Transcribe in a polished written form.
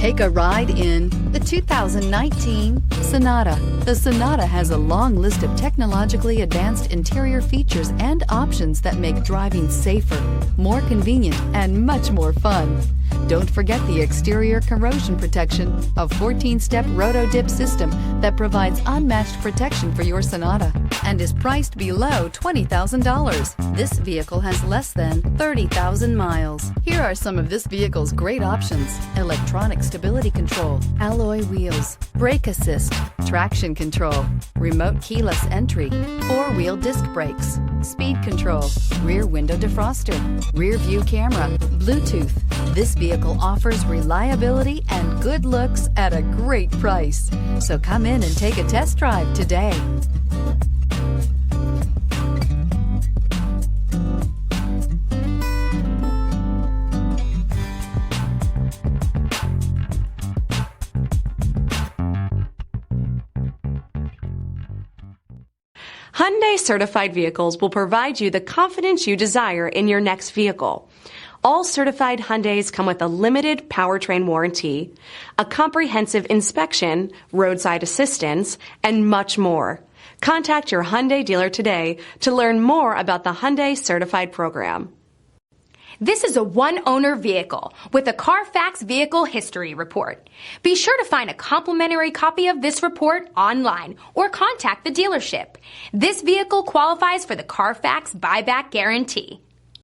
Take a ride in the 2019 Sonata. The Sonata has a long list of technologically advanced interior features and options that make driving safer, more convenient, and much more fun. Don't forget the exterior corrosion protection, a 14-step roto-dip system that provides unmatched protection for your Sonata and is priced below $20,000. This vehicle has less than 30,000 miles. Here are some of this vehicle's great options: electronic stability control, alloy wheels, brake assist, traction control, remote keyless entry, four-wheel disc brakes, speed control, rear window defroster, rear view camera, Bluetooth. This vehicle offers reliability and good looks at a great price. So come in and take a test drive today. Hyundai certified vehicles will provide you the confidence you desire in your next vehicle. All certified Hyundais come with a limited powertrain warranty, a comprehensive inspection, roadside assistance, and much more. Contact your Hyundai dealer today to learn more about the Hyundai Certified program. This is a one-owner vehicle with a CARFAX Vehicle History Report. Be sure to find a complimentary copy of this report online or contact the dealership. This vehicle qualifies for the CARFAX Buyback Guarantee.